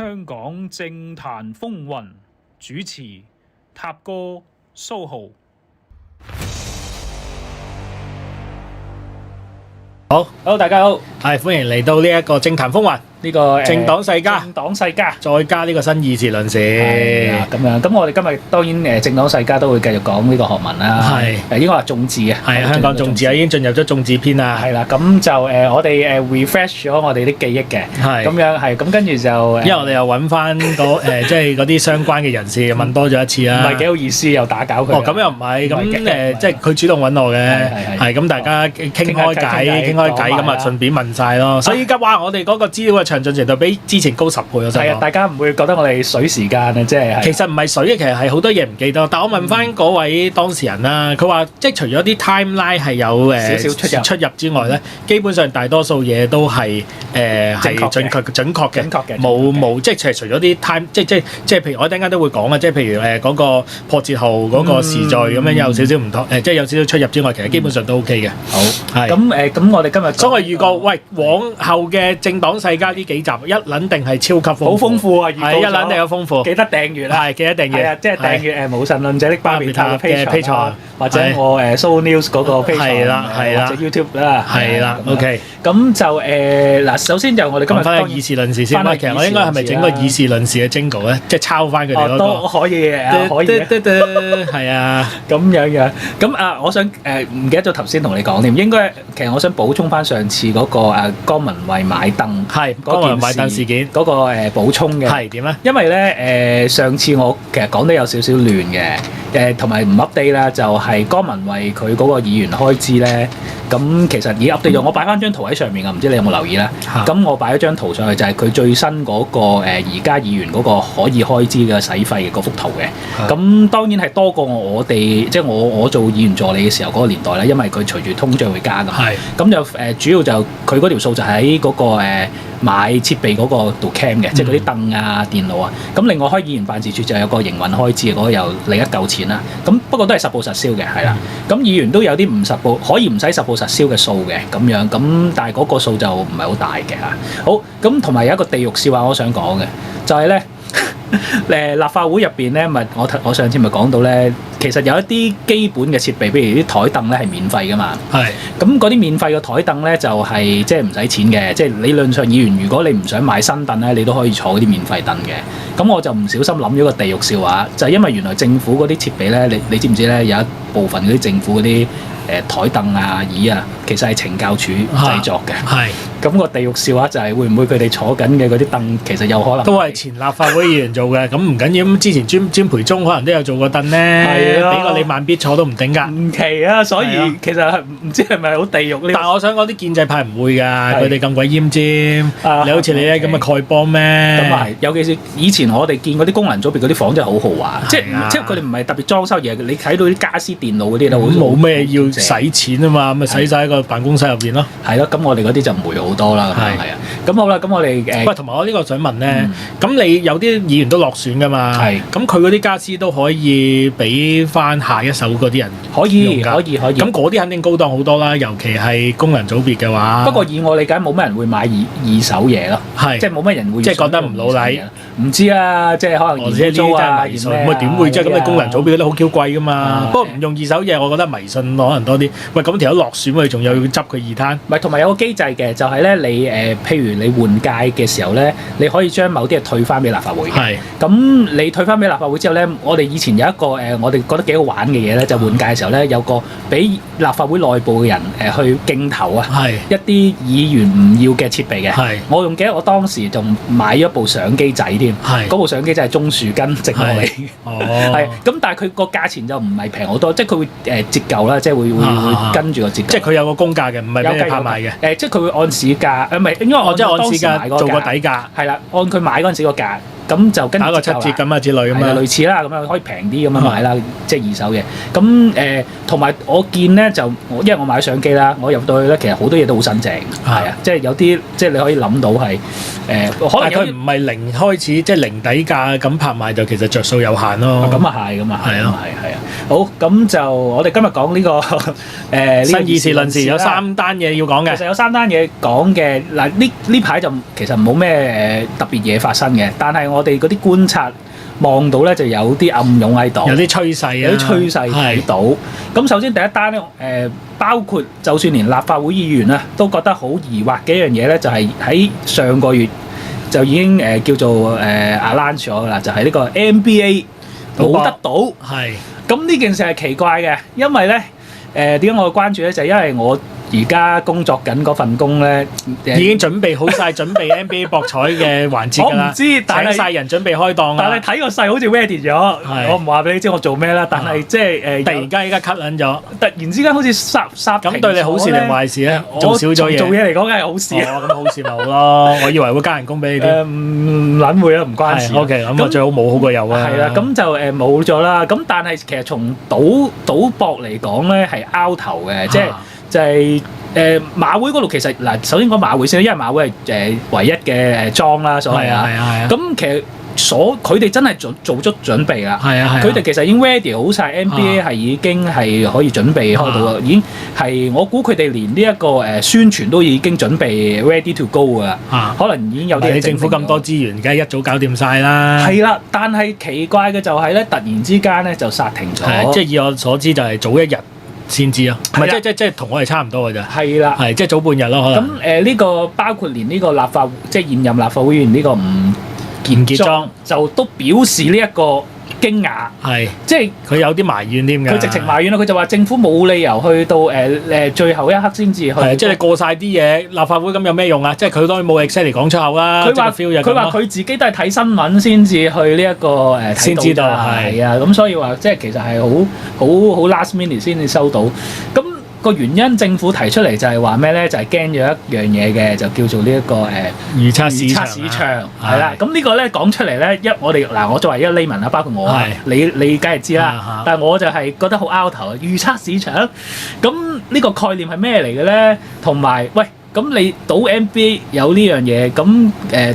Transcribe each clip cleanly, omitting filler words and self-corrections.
香港政壇風雲，主持塔哥蘇浩。好，大家好，係歡迎嚟到呢一個政壇風雲，呢個政黨世家，政黨世家，再加呢個新議事論事。咁樣。咁我哋今日當然政黨世家都會繼續講呢個學文啦。係應該話眾志啊。係香港眾志啊，已經進入咗眾志篇啦。係啦，咁就我哋refresh 咗我哋啲記憶嘅。係咁樣係，咁跟住就因為我哋又揾翻即係嗰啲相關嘅人士問多咗一次啦。唔係幾好意思，又打攪佢。哦，咁又唔係，咁即係佢主動揾我嘅，係咁大家傾開偈咁啊，順便問晒咯。所以而家哇，我哋嗰個資料嘅詳盡程度比之前高10倍啊！係啊，大家唔會覺得我哋水時間啊，即係其實唔係水嘅，其實係好多嘢唔記得。但我問翻嗰位當事人啦，佢話即係除咗啲 timeline 係有少少出入之外咧，基本上大多數嘢都係係準確嘅，冇即係除咗啲 time 即係譬如我一陣間都會講啊，即係譬如嗰個破折號嗰個時序咁樣有少少唔同即係有少少出入之外，其實基本上都 OK 嘅。好係咁我哋今日所謂預告，喂，往後嘅政黨世家呢幾集一撚定係超級好豐富啊！係一撚定有豐富，記得訂閱啦，係記得訂閱，係啊，即係訂閱無神論者的巴別塔嘅 Patreon，或者係我Soul News 嗰個 Patreon，係啦係啦或者 YouTube 啦，係啦，OK。咁就嗱，首先就我哋今日講翻個議事論事先。其實我應該係咪整個議事論事嘅 jingle 咧，即係抄翻佢哋嗰個？都可以可以。係啊，咁樣。咁我想唔記得咗頭先同你講添，應該其實我想補充翻上次嗰個江文慧買凳係江文慧凳事件嗰個補充嘅係點咧？因為咧上次我其實講得有少少亂嘅，同埋唔 update 啦，就係江文慧佢嗰個議員開支咧，咁其實已經 update 咗，我擺翻張圖喺上面啊，唔知你有冇留意啦？咁我擺咗張圖上去，就係佢最新嗰個而家議員嗰個可以開支嘅使費嘅嗰幅圖嘅。咁當然係多過我哋，即係我做議員助理嘅時候嗰個年代啦，因為佢隨住通脹會加㗎。咁就主要就佢嗰條數就喺嗰個買設備嗰個度 cam 嘅，即係嗰啲凳啊、電腦啊。咁另外開議員辦事處就有個營運開支嘅，嗰個又另一嚿錢啦。咁不過都係實報實銷嘅，係啦。咁議員都有啲唔實報，可以唔使實報實銷嘅數嘅咁樣。咁但係嗰個數就唔係好大嘅嚇。好，咁同埋有一個地獄笑話我想講嘅，就係咧。立法會入邊咧，咪我上次咪講到咧，其實有一啲基本嘅設備，譬如啲台凳咧係免費噶嘛。係。咁嗰啲免費嘅台凳咧就係即係唔使錢嘅，即係理論上議員如果你唔想買新凳咧，你都可以坐嗰啲免費凳嘅。咁我就唔小心諗咗個地獄笑話，就係因為原來政府嗰啲設備咧，你知唔知咧？有一部分嗰啲政府嗰啲台凳啊、椅啊，其實係懲教署製作嘅。係。咁個地獄笑話就係會唔會佢哋坐緊嘅嗰啲凳，其實有可能都係前立法會議員做嘅，咁唔緊要。咁之前詹培忠可能都有做過凳咧，係啊，俾個你慢必坐都唔頂㗎。唔奇啊，所以其實唔知係咪好地獄呢？但係我想講啲建制派唔會㗎，佢哋咁鬼奄尖。你好似你咁嘅丐幫咩？咁啊係，尤其是以前我哋見嗰啲功能組別嗰啲房真係好豪華，即係佢哋唔係特別裝修嘢，你睇到啲家私電腦嗰啲都好冇咩要使錢啊嘛，咁咪使晒喺個辦公室入邊咯。係咯，咁我哋嗰啲就唔會好多啦。係啊，咁好啦，咁我哋喂，同埋我呢個想問咧，咁你有啲議員都落選㗎嘛？係。咁佢嗰啲家私都可以俾翻下一手嗰啲人可以。咁嗰啲肯定高檔好多啦，尤其係功能組別嘅話。不過以我理解，冇乜人會買二手嘢咯。係。即係冇乜人會。即係覺得唔老禮。唔知啊，即係可能而租啊，迷信。咁啊點會啫？咁你功能組別嗰啲好 Q 貴㗎嘛。不過唔用二手嘢，我覺得迷信可能多啲。喂，咁條友落選，佢仲有要執佢二攤。唔係，同埋有個機制嘅，就係咧你譬如你換屆嘅時候咧，你可以將某啲嘢退翻俾立法會嘅。係。咁你退翻俾立法會之後咧，我哋以前有一個我哋覺得幾好玩嘅嘢咧，就換屆嘅時候咧，有個俾立法會內部嘅人去競投啊。係。一啲議員唔要嘅設備嘅。係。我仲記得我當時仲買咗部相機仔添。係。嗰部相機仔係鍾樹根整落嚟嘅。哦。係。咁但係佢個價錢就唔係平好多，即係佢會折舊啦，即係會跟住個折舊。即係佢有個公價嘅，唔係俾你拍賣嘅。即係佢會按市價，唔係應該按市價做個底價。係啦，按佢買嗰陣時個價。咁就跟住打個7折咁啊之類咁啊，類似啦，咁樣可以平啲咁樣買啦，即係二手嘅。咁同埋我見咧就，因為我買咗相機啦，我入到去咧，其實好多嘢都好新淨，係啊，即係有啲即係你可以諗到係可能佢唔係零開始，即係零底價咁拍賣就其實着數有限咯。咁啊係，咁啊係，係啊。好，咁就我哋今日講呢個新議事論事有3單嘢要講嘅。其實有3單嘢講嘅嗱，呢排就其實冇咩特別嘢發生嘅，但係我哋嗰啲觀察望到咧就有啲暗湧喺度，有啲趨勢啊，有啲趨勢睇到。咁首先第一單咧，包括就算連立法會議員啊都覺得好疑惑嘅一樣嘢咧，就係喺上個月就已經叫做announce咗啦，就係呢個 NBA 冇得到。係。咁呢件事係奇怪嘅，因為咧點解我會關注咧？就係因為我而家工作緊嗰份工咧，已經準備好曬準備 NBA 博彩嘅環節㗎啦。我唔知，但係請曬人準備開檔啦。但係睇個勢好似 ready 咗，我唔話俾你知我做咩啦。但係即係突然間依家 cut 撚咗，突然之間好似霎咁對你好事定壞事咧？做少咗嘢，做嘢嚟講梗係好事。咁好事咪好咯？我以為會加人工俾你添。唔撚會啊，唔關事。OK，咁我最好冇好過有啊。係啦，咁就冇咗啦。咁但係其實從賭博嚟講咧係拗頭嘅，即係就係。馬會嗰度其實嗱，首先講馬會先，因為馬會係唯一嘅莊啦，所謂啊。係啊。咁其實佢哋真係做足準備啦。係啊。佢哋其實已經 ready 好晒 NBA 係已經係可以準備開到啦，已經係我估佢哋連呢一個宣傳都已經準備 ready to go 㗎啦。可能已經有啲。你政府咁多資源，梗係一早搞掂晒啦。係啦，但係奇怪嘅就係咧，突然之間咧就煞停咗。即係以我所知就係早一日先知啊，唔係即係同我哋差唔多㗎咋。係啦，係即係早半日咯，可能。咁呢個包括連呢個立法即係現任立法會議員呢個吳傑莊就都表示呢一個驚訝，係即係佢有啲埋怨添㗎。佢直情埋怨啦，佢就話政府冇理由去到最後一刻先至去。即係你過晒啲嘢，立法會咁有咩用啊？即係佢當然冇 exactly 講出口啦。佢話佢自己都係睇新聞先至去呢一個先知道係啊，咁所以話即係其實係好 last minute 先至收到咁。個原因政府提出嚟就係話咩咧？就係驚咗一樣嘢嘅，就叫做呢一個預測市場係啦。咁呢個咧講出嚟咧，我作為一個 layman 啦，包括我，你梗係知啦。但係我就係覺得好拗頭啊！預測市場咁呢個概念係咩嚟嘅咧？同埋喂。咁你賭 NBA 有呢樣嘢，咁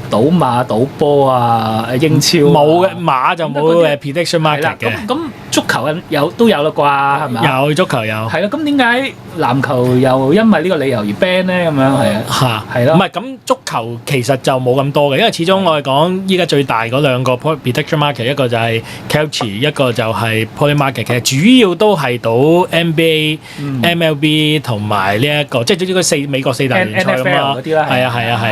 賭馬、賭波啊、英超冇嘅馬就冇prediction market 嘅。咁足球都有啦啩，係咪啊？有足球有。係啦，咁點解籃球又因為呢個理由而 ban 咧？咁樣係啊，係咯。唔係咁足球其實就冇咁多嘅，因為始終我哋講依家最大嗰兩個 prediction market， 一個就係 Calcio， 一個就係 Polymarket。其實主要都係賭 NBA、MLB 同埋呢一個，即係總之嗰美國四大。NFL 嗰啲啦，係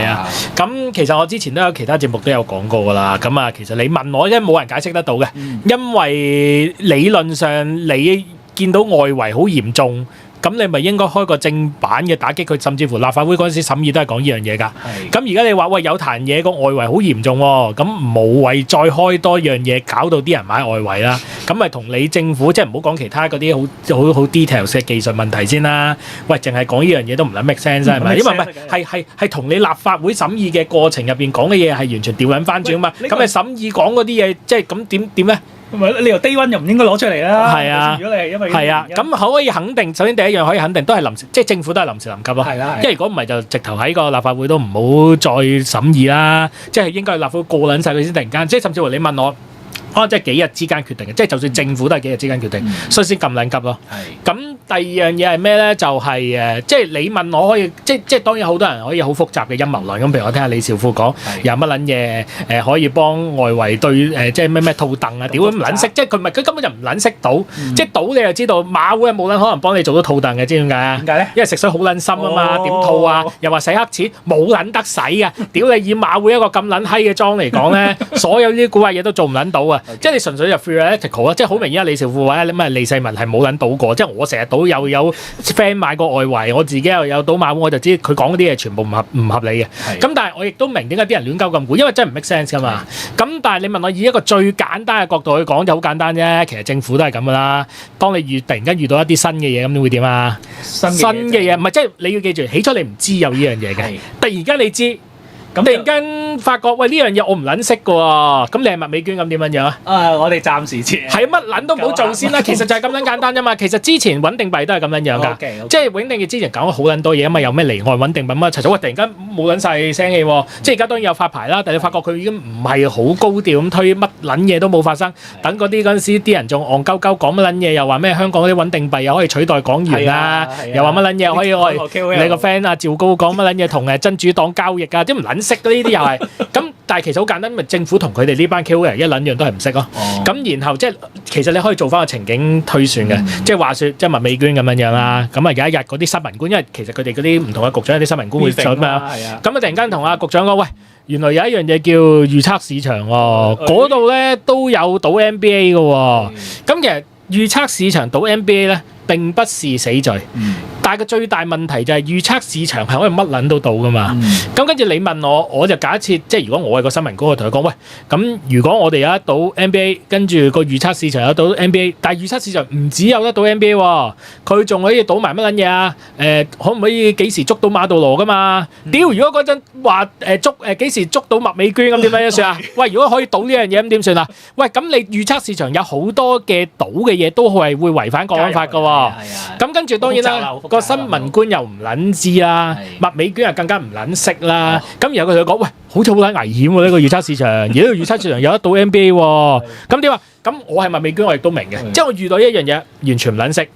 啊，咁其實我之前都有其他節目都有講過㗎啦。咁啊，其實你問我，因為冇人解釋得到嘅，因為理論上你見到外圍好嚴重。咁你咪應該開個正版嘅打擊佢，甚至乎立法會嗰陣時審議都係講呢樣嘢㗎。咁而家你話喂有壇嘢個外圍好嚴重喎，咁無謂再開多樣嘢，搞到啲人買外圍啦。咁咪同你政府即係唔好講其他嗰啲好 details 嘅技術問題先啦。喂，淨係講呢樣嘢都唔撚 make sense 係咪？因為唔係同你立法會審議嘅過程入邊講嘅嘢係完全調撚翻轉啊嘛。咁你審議講嗰啲嘢，即係咁點咧？你由低溫又唔應該攞出嚟啦。係啊，如果你係因為係啊，咁可以肯定，首先第一樣可以肯定都係臨時，即係政府都係臨時臨急咯。係啦，因為如果唔係就直頭喺個立法會都唔好再審議啦。即係應該立法會過撚曬佢先突然間，即係甚至乎你問我。即係幾日之間決定嘅，即係就算政府都係幾日之間決定，所以先咁撚急咯。咁第二樣嘢係咩咧？就係即係你問我可以，即係當然好多人可以好複雜嘅陰謀論。咁譬如我聽下李兆富講，有乜撚嘢可以幫外圍對即係咩套凳啊？屌唔撚識，即係佢根本就唔撚識賭。即係賭你就知道馬會冇撚可能幫你做到套凳嘅，知點解啊？點解咧？因為食水好撚深啊嘛，點套啊？又話洗黑錢冇撚得洗啊！屌你以馬會一個咁撚閪嘅莊嚟講咧，所有呢啲古惑嘢都做唔撚到啊！即係你純粹就 theoretical 啊！即係好明顯，李兆富或者你李世民係冇撚賭過，即係我成日賭又有 friend 買過外圍，我自己又有賭馬會，我就知佢講嗰啲嘢全部唔合理嘅。咁但係我亦都明點解啲人亂鳩咁估，因為真係唔 make sense 㗎嘛。咁但係你問我以一個最簡單嘅角度去講就好簡單啫。其實政府都係咁㗎啦。當你突然間遇到一啲新嘅嘢，咁你會點啊？新嘅嘢唔係即係你要記住，起初你唔知有呢樣嘢嘅，突然間你知。突然間發覺喂呢樣嘢我唔撚識嘅喎，咁你係麥美娟咁點樣樣啊？我哋暫時切係乜撚都唔好做先啦，其實就係咁撚簡單啫嘛。其實之前穩定幣都係咁樣樣㗎，即係穩定嘅之前講咗好撚多嘢啊嘛，有咩離岸穩定幣啊，齊咗突然間冇撚晒聲氣喎，即係而家當然有發牌啦，但係你發覺佢已經唔係好高調咁推，乜撚嘢都冇發生。等嗰陣時啲人仲戇鳩鳩講乜撚嘢，又話咩香港嗰啲穩定幣又可以取代港元啊，又話乜撚嘢可以你個 friend 啊趙高講乜撚嘢同真主黨交易啊，即係唔撚識嘅呢啲又係。咁但係其實好簡單，咪政府同佢哋呢班 KOL 一撚樣都係唔識咯。咁然後即係其實你可以做翻個情景推算嘅，即係話説即係麥美娟咁樣樣啦。咁啊有一日嗰啲新聞官，因為其實佢哋嗰啲唔同嘅局長有啲新聞官會上嘛，咁啊突然間同阿局長講喂。原來有一樣嘢叫預測市場喎，嗰度咧都有賭 NBA 嘅喎。咁其實預測市場賭 NBA 咧並不是死罪，但係個最大問題就係預測市場係可以乜撚都賭噶嘛。咁跟住你問我，我就假設即係如果我係個新聞官，我同佢講喂，咁如果我哋有得賭 NBA，跟住個預測市場有得賭 NBA，但係預測市場唔只有得賭 NBA 喎，佢仲可以賭埋乜撚嘢啊？可唔可以幾時捉到馬杜羅噶嘛？屌！如果嗰陣話捉幾時捉到麥美娟咁點樣算啊？喂，如果可以賭呢樣嘢咁點算啊？喂，咁你預測市場有好多嘅賭嘅嘢都係會違反國安法㗎喎。咁跟住當然啦，個新聞官又唔撚知啦，麥美娟又更加唔撚識啦。咁然後佢就講：喂，好似好撚危險喎呢個預測市場，而呢個預測市場有得賭 NBA 喎。咁點啊？咁我係麥美娟，我亦都明嘅，即係我遇到一樣嘢完全唔撚識，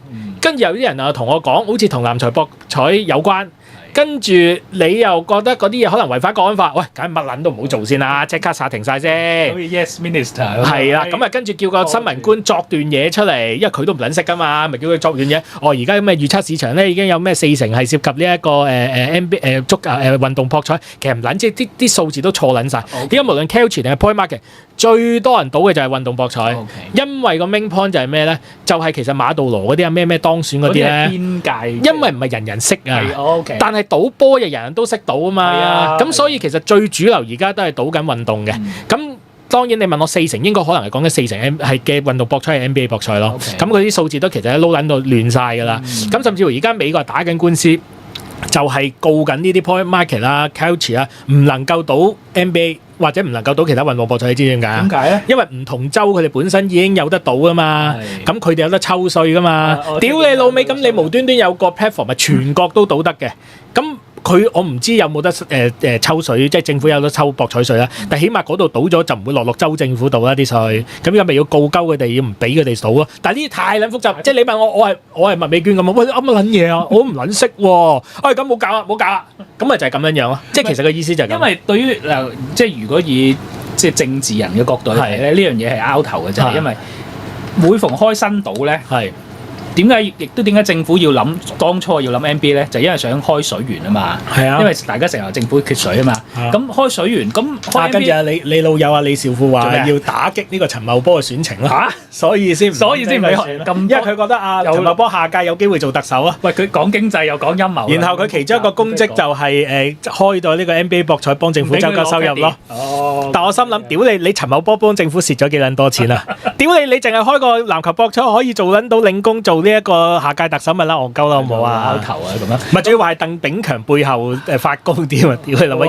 跟住有啲人啊同我講，好似同籃球博彩有關。跟住你又覺得嗰啲嘢可能違反國安法，喂，梗係乜撚都唔好做先啦，即刻殺停晒先。好似 Yes Minister 係啦，咁啊跟住叫個新聞官作段嘢出嚟，因為佢都唔撚識噶嘛，咪叫佢作段嘢。而家咁嘅預測市場咧已經有咩40%係涉及呢一個NBA 運動博彩，其實唔撚知啲數字都錯撚晒。點解無論 Calcio 定係 Point Market 最多人賭嘅就係運動博彩，因為個 main point 就係咩咧？就係其實馬杜羅嗰啲啊咩當選嗰啲咧，邊界？因為唔係人人識啊，但係賭波嘅人人都識賭啊嘛，咁所以其實最主流而家都係賭緊運動嘅。咁當然你問我40%應該可能係講緊40%係嘅運動博彩係 NBA 博彩咯。咁佢啲數字都其實撈撚到亂晒㗎啦。咁甚至乎而家美國係打緊官司，就係告緊呢啲 point market 啦、culture 啦，唔能夠賭 NBA 或者唔能夠賭其他運動博彩，你知點解啊？點解咧？因為唔同州佢哋本身已經有得賭㗎嘛，咁佢哋有得抽稅㗎嘛。屌你老味，咁你無端端有個 platform 係全國都賭得嘅，咁我唔知有冇得抽水，即係政府有得抽博彩稅啦。但起碼嗰度賭咗就唔會落州政府度啦啲稅。咁而家咪要告鳩佢哋，要唔俾佢哋賭咯。但係呢啲太撚複雜，即係你問我係麥美娟咁啊？喂，乜撚嘢啊？我都唔撚識喎。咁冇搞啦，冇搞啦。咁咪就係咁樣樣咯。即係其實個意思就係咁。因為對於即係如果以即係政治人嘅角度嚟睇咧，呢樣嘢係拗頭嘅啫。因為每逢開新賭咧，點解政府要諗當初要諗 NBA 咧？就因為想開水源啊嘛。係啊，因為大家成日政府缺水啊嘛。咁開水源咁，跟住啊你老友啊李兆富話要打擊呢個陳茂波嘅選情咯。所以先唔俾佢，因為佢覺得陳茂波下屆有機會做特首啊。喂，佢講經濟又講陰謀。然後佢其中一個功績就係開到呢個 NBA 博彩幫政府增加收入咯。但我心諗，屌你陳茂波幫政府蝕咗幾撚多錢啊？屌你淨係開個籃球博彩可以做撚到領工做呢一個下屆特首咪啦，戇鳩啦好冇啊？拗頭啊咁樣，咪主要話係鄧炳強背後發高啲啊！屌你老味，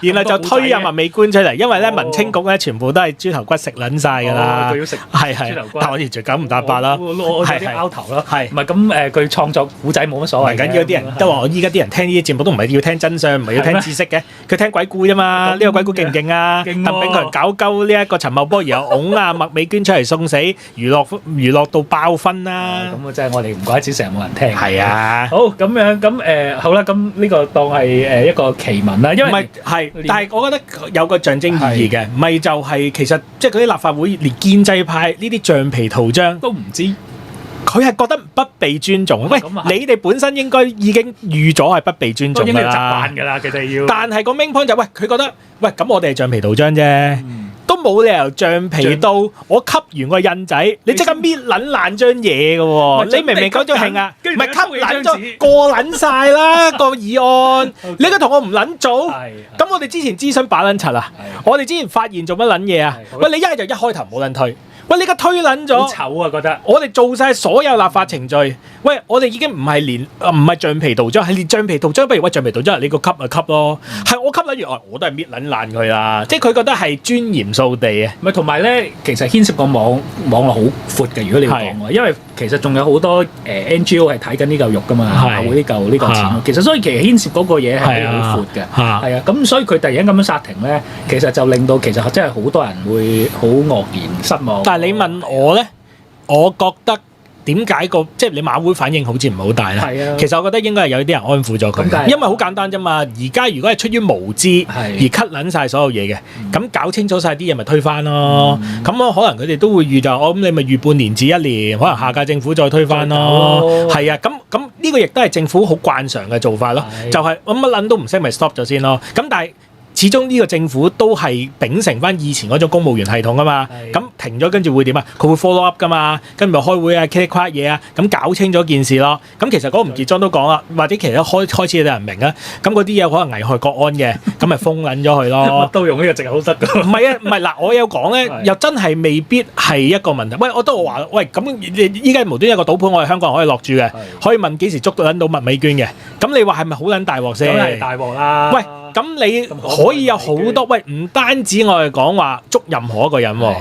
然後就推阿麥美娟出嚟，因為咧民青局咧全部都係豬頭骨食撚晒㗎啦，佢要食豬頭骨，但我完全九唔搭八啦，係拗頭啦，係唔係咁佢創作古仔冇乜所謂緊要，啲人都話我依家啲人聽呢啲節目都唔係要聽真相，唔係要聽知識嘅，佢聽鬼故啫嘛，呢個鬼故勁唔勁啊？鄧炳強搞鳩呢一個陳茂波，然後拱阿麥美娟出嚟送死，娛樂到爆分啦！咁啊真係我哋唔怪之成日冇人聽。係啊，好咁樣咁好啦，咁呢個當係一個奇聞啦，因為唔係，但係我覺得有個象徵意義嘅，咪就係其實即係嗰啲立法會連建制派呢啲橡皮圖章都唔知，佢係覺得不被尊重。喂，你哋本身應該已經預咗係不被尊重㗎啦，應該習慣㗎啦，佢哋要。但係個 main point 就係喂，佢覺得喂咁我哋係橡皮圖章啫。都冇理由橡皮到我吸完個印仔，你即刻搣撚爛張嘢嘅喎！你明明嗰張係啊，唔係吸撚咗過撚曬啦個議案，你而家同我唔撚做，咁我哋之前諮詢把撚柒啊！我哋之前發現做乜撚嘢啊？喂，你一係就一開頭冇撚推，喂，你而家推撚咗，好醜啊！覺得我哋做晒所有立法程序，喂，我哋已經唔係橡皮圖章，係連橡皮圖章，不如喂橡皮圖章，你個級咪級咯，係我級撚完，我都係搣撚爛佢啦，即係佢覺得係尊嚴掃地啊！咪同埋咧，其實牽涉個網絡好闊嘅，如果你要講嘅，因為其實仲有好多NGO 係睇緊呢嚿肉噶嘛，會呢嚿錢。其實所以其實牽涉嗰個嘢係好闊嘅，係啊。咁所以佢突然間咁樣剎停咧，其實就令到其實真係好多人會好愕然失望。但係你問我咧，我覺得點解即係你馬會反應好似唔係好大咧？係啊，其實我覺得應該係有啲人安撫咗佢，因為好簡單啫嘛。而家如果係出於無知而 cut 撚晒所有嘢嘅，咁搞清楚晒啲嘢咪推翻咯。咁可能佢哋都會預就咁你咪預半年至1年，可能下屆政府再推翻咯。係啊，咁呢個亦都係政府好慣常嘅做法咯，就係乜撚都唔識咪 stop 咗先咯。咁但係始終呢個政府都係秉承翻以前嗰種公務員系統啊嘛，咁停咗跟住會點啊？佢會 follow up 噶嘛，跟住咪開會啊、click click 嘢啊，咁搞清咗件事咯。咁其實嗰個吳傑莊都講啦，或者其實開始有人明啊，咁嗰啲嘢可能危害國安嘅，咁咪封撚咗佢咯。都用呢個藉口得㗎。唔係啊，唔係嗱，我有講咧，又真係未必係一個問題。喂，我都話，喂，咁依家無端一個賭盤，我哋香港人可以落注嘅，可以問幾時捉到撚到麥美娟嘅，咁你話係咪好撚大鑊先？梗係大鑊啦。喂。咁你可以有好多喂，唔單止我哋講話捉任何一個人喎，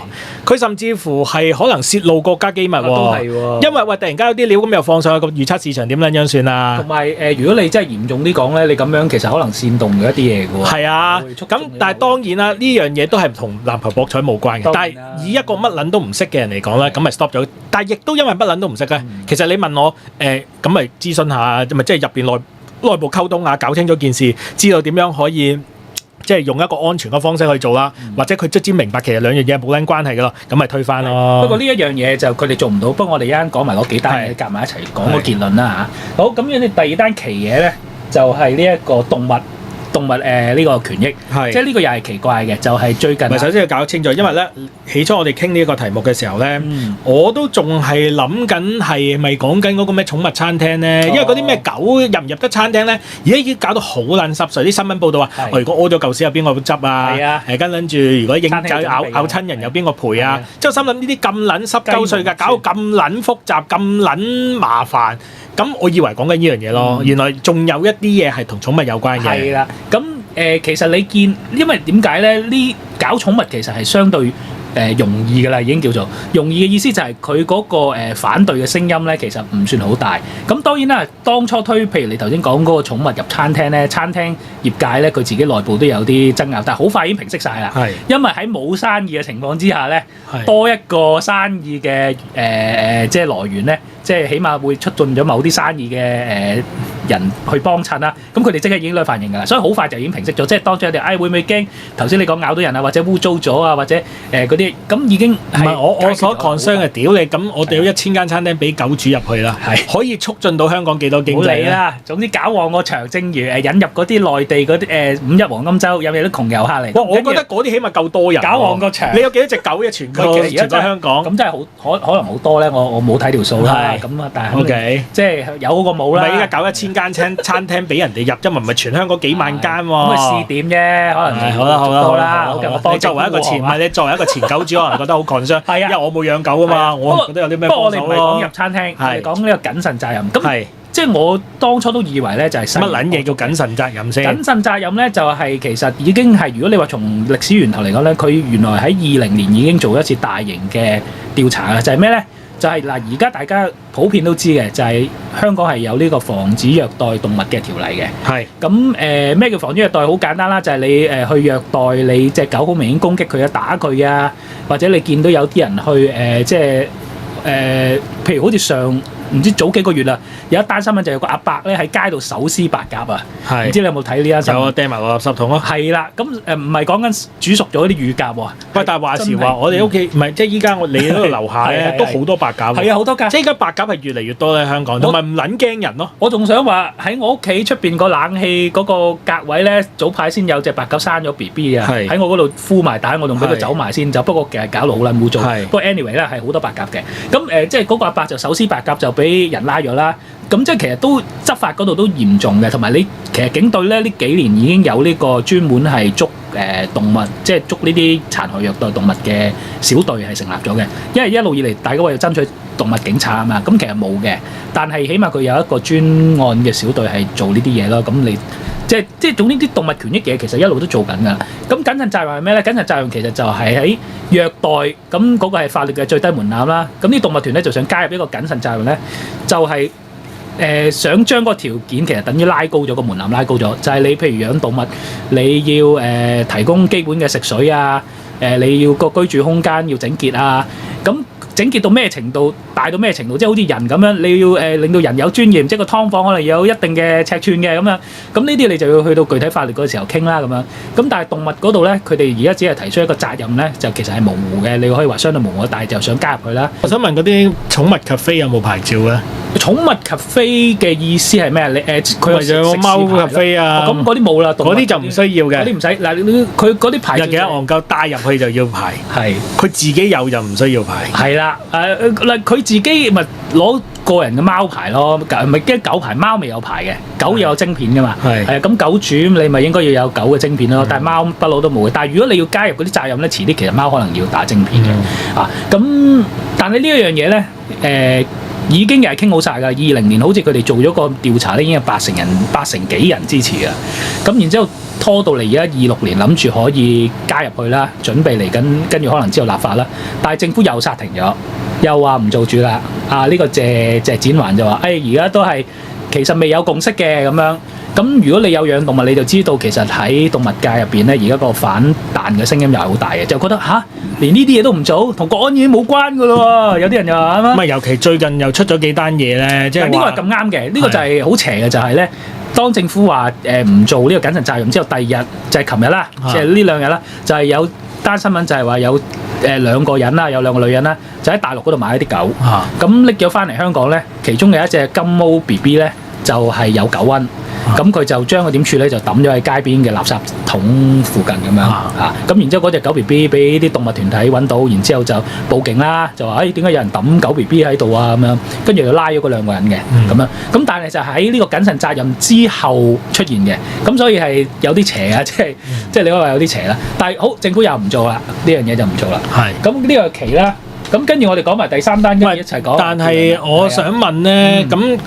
佢甚至乎係可能泄露國家機密喎，都係喎。因為喂突然間有啲料咁又放上去個預測市場點撚樣算啊？同埋如果你真係嚴重啲講咧，你咁樣其實可能煽動咗一啲嘢嘅喎。係啊，咁但係當然啦，呢樣嘢都係同籃球博彩冇關嘅。但係以一個乜撚都唔識嘅人嚟講咧，咁咪 stop 咗。但係亦都因為乜撚都唔識咧，其實你問我咁咪諮詢下，咪即係入邊內部溝通啊，搞清楚件事，知道點樣可以即係用一個安全嘅方式去做啦，或者佢卒之明白其實兩樣嘢冇撚關係嘅咯，咁咪推翻咯。不過呢一樣嘢就佢哋做唔到，不過我哋一陣講埋嗰幾單嘢夾埋一齊講個結論啦嚇。好，咁樣你第二單奇嘢咧，就係呢一個動物呢個權益，即係呢個又係奇怪嘅，就係最近。首先要搞清楚，因為咧起初我哋傾呢一個題目嘅時候咧，我都仲係諗緊係咪講緊嗰個咩寵物餐廳咧？因為嗰啲咩狗入唔入得餐廳咧，而家已經搞到好撚濕碎。啲新聞報道話，如果屙咗舊屎有邊個執啊？係啊，跟撚住如果咬親人有邊個賠啊？即係心諗呢啲咁撚濕鳩碎㗎，搞到咁撚複雜、咁撚麻煩。咁我以為講緊呢樣嘢咯，原來仲有一啲嘢係同寵物有關嘅。係啦，咁其實你見，因為點解咧？呢搞寵物其實係相對容易㗎啦，已經叫做容易嘅意思就係佢嗰個反對嘅聲音咧，其實唔算好大。咁當然啦，當初譬如你頭先講嗰個寵物入餐廳咧，餐廳業界咧佢自己內部都有啲爭拗，但係好快已經平息晒啦。係，因為喺冇生意嘅情況之下咧，多一個生意嘅即係來源咧。即係起碼會促進咗某啲生意嘅人去幫襯啦，咁佢哋即刻已經反應㗎啦，所以好快就已經平息咗。即係當初有啲會唔會驚頭先你講咬到人啊，或者污糟咗啊，或者嗰啲咁已經唔係我所 concern 嘅。屌你，咁我哋有1000間餐廳俾狗主入去啦，可以促進到香港幾多經濟啦？總之搞旺個場，正如引入嗰啲內地嗰啲5一黃金週有冇啲窮遊客嚟？哇！我覺得嗰啲起碼夠多人。搞旺個場，你有幾多隻狗嘅全香港？咁真係可能好多咧，我冇睇條數啦。咁啊，但係 OK， 即係有嗰個冇啦。咪依家搞1000間餐廳俾人哋入，因為唔係全香港幾萬間喎。咁咪試點啫，可能係好啦。你作為一個前狗主，可能覺得好 concern。係啊，因為我冇養狗啊嘛，我覺得有啲咩幫手咯。不過我哋唔係講入餐廳，係講呢個謹慎責任。咁即係我當初都以為咧，就係乜撚嘢叫謹慎責任先？謹慎責任咧，就係其實已經係，如果你話從歷史源頭嚟講咧，佢原來喺20年已經做一次大型嘅調查啦。就係咩咧？就係嗱，而家大家普遍都知嘅，就係香港係有呢個防止虐待動物嘅條例嘅。係咁咩叫防止虐待？好簡單啦，就係你去虐待你隻狗，好明顯攻擊佢啊、打佢啊，或者你見到有啲人去即係譬如好似唔知早幾個月啦，有一單新聞就有個阿伯咧喺街度手撕白鴿啊！唔知你有冇睇呢一新聞？有啊，掟埋落垃圾桶咯。係啦，咁唔係講緊煮熟咗啲乳鴿喎。喂，但係話時話，我哋屋企唔係即係依家你嗰度樓下咧都好多白鴿。係啊，好多㗎。即係依家白鴿係越嚟越多咧，香港同埋唔撚驚人咯。我仲想話喺我屋企出邊個冷氣嗰個格位咧，早排先有隻白鴿生咗 BB 啊！喺我嗰度孵埋蛋，我仲俾佢走埋先走。不過其實搞到好撚污糟。不過 anyway 咧係好多白鴿嘅。咁即係嗰個阿伯就手撕白鴿就俾人拉咗啦，咁即係其實都執法嗰度都嚴重嘅，同埋你其實警隊咧呢幾年已經有呢個專門係捉動物，即係捉呢啲殘害虐待動物嘅小隊係成立咗嘅。因為一路以嚟大家為咗爭取動物警察啊嘛，咁其實冇嘅，但係起碼佢有一個專案嘅小隊係做呢啲嘢咯。咁你即係總之啲動物權益嘅嘢其實一路都做緊㗎。咁謹慎責任係咩咧？謹慎責任其實就係喺虐待，咁嗰個係法律嘅最低門檻啦。咁啲動物團咧就想加入呢個謹慎責任咧，就係、想將嗰個條件其實等於拉高咗個門檻，拉高咗，就係、你譬如養動物，你要提供基本嘅食水啊，你要個居住空間要整潔啊，咁整潔到咩程度，大到咩程度，即係好似人咁樣，你要令到人有尊嚴，即係個劏房可能有一定嘅尺寸嘅咁樣，咁呢啲你就要去到具體法律嗰個時候傾啦咁樣。咁但係動物嗰度咧，佢哋而家只係提出一個責任咧，就其實係模糊嘅，你可以話相對模糊，但係就想加入去啦。我想問嗰啲寵物咖啡有冇牌照咧？寵物咖啡嘅意思係咩？你佢有貓咖啡啊？咁嗰啲冇啦，嗰啲就唔需要嘅。嗰啲唔使嗱，佢嗰啲牌照有幾多戇鳩帶入去就要牌，係佢自己有就唔需要牌。係啦，佢自己咪攞個人嘅貓牌咯，唔係驚狗牌，貓未有牌嘅，狗又有晶片噶嘛。係咁狗主你咪應該要有狗嘅晶片咯，但係貓不嬲都冇嘅。但係如果你要加入嗰啲責任咧，遲啲其實貓可能要打晶片嘅。咁但係呢一樣嘢咧，已經又係傾好晒㗎。20年好似佢哋做咗個調查咧，已經有八成幾人支持㗎。咁然之後拖到嚟而家26年，諗住可以加入去啦，準備嚟緊，跟住可能之後立法啦。但係政府又剎停咗，又話唔做住啦。呢個謝展寰就話：而家都係其實未有共識嘅咁樣。咁如果你有養動物，你就知道其實喺動物界入邊咧，而家個反彈嘅聲音又係好大嘅，就覺得連呢啲嘢都唔做，同國安已經冇關㗎咯喎。有啲人又話咁啊，尤其最近又出咗幾單嘢咧，即係呢個係咁啱嘅，呢個就係好邪嘅，就係咧，當政府話唔做呢個謹慎責任之後，第二日就係琴日啦，即係呢2日啦，就係有單新聞就係話有2個人啦，有2個女人啦，就喺大陸嗰度買一啲狗，咁拎咗翻嚟香港咧，其中有一隻金毛 BB 咧，就係有狗瘟。咁佢就將佢點處理，就抌咗喺街邊嘅垃圾桶附近咁樣咁然之後嗰隻狗 BB 俾啲動物團體揾到，然之後就報警啦，就話點解有人抌狗 BB 喺度啊咁樣，跟住就拉咗嗰2個人嘅咁樣。咁但係就喺呢個謹慎責任之後出現嘅，咁所以係有啲邪啊，即係你可以話有啲邪啦。但係好，政府又唔做啦，呢樣嘢就唔做啦。咁呢個期啦，咁跟住我哋講埋第3單，跟住一齊講。但係我想問咧，咁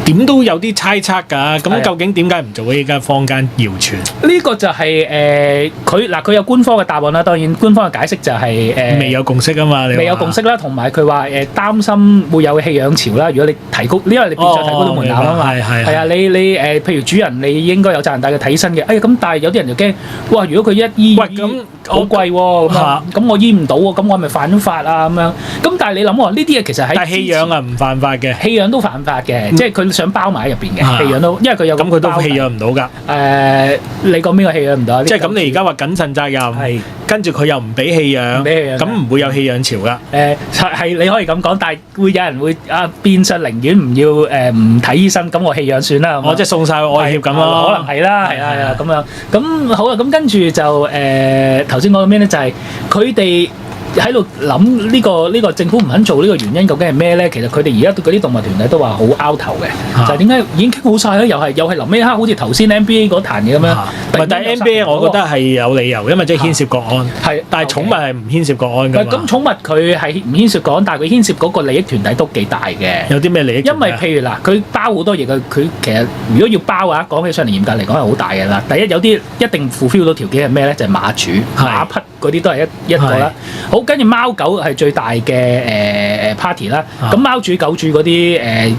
點都有啲猜測㗎，咁究竟點解唔做？依家坊間謠傳呢個就係佢有官方嘅答案啦。當然官方嘅解釋就係未有共識啊嘛，未有共識啦，同埋佢話擔心會有棄養潮啦。如果你提高，因為你變相提高到門檻啊嘛，係啊，你譬如主人你應該有責任帶佢睇醫生嘅。咁但係有啲人就驚，哇！如果佢一醫咁好貴喎，咁我醫唔到喎，咁我係咪犯咗法啊咁樣？咁但係你諗喎，呢啲嘢其實喺但係棄養啊唔犯法嘅，棄養都犯法嘅，即係佢想包埋喺入邊嘅棄養都，因為佢有咁佢都棄養唔到㗎。你講邊個棄養唔到？即係咁，你而家話謹慎責任，跟住佢又唔俾棄養，咁唔會有棄養潮㗎。係你可以咁講，但係會有人會變相寧願唔要唔睇醫生，咁我棄養算啦。我即係送晒去愛協咁咯。可能係啦，係啊咁樣。咁好啦，咁跟住就頭先講到咩咧？就係佢哋喺度諗呢個政府唔肯做呢個原因究竟係咩咧？其實佢哋而家嗰啲動物團體都話好拗頭嘅，就係點解已經傾好晒咧？又係臨尾一刻好似頭先 NBA 嗰壇嘢咁樣。但係 NBA 我覺得係有理由，因為即係牽涉國安。係，但係寵物係唔牽涉國安㗎嘛。咁寵物佢係唔牽涉國安，但係佢牽涉嗰個利益團體都幾大嘅。有啲咩利益？因為譬如嗱，佢包好多嘢嘅，佢其實如果要包啊，講起上嚟嚴格嚟講係好大嘅啦。第一有啲一定 fulfill 到條件係咩咧？就係馬主、馬匹嗰啲都係一個啦。好，跟住貓狗係最大嘅party 啦。咁貓主狗主嗰啲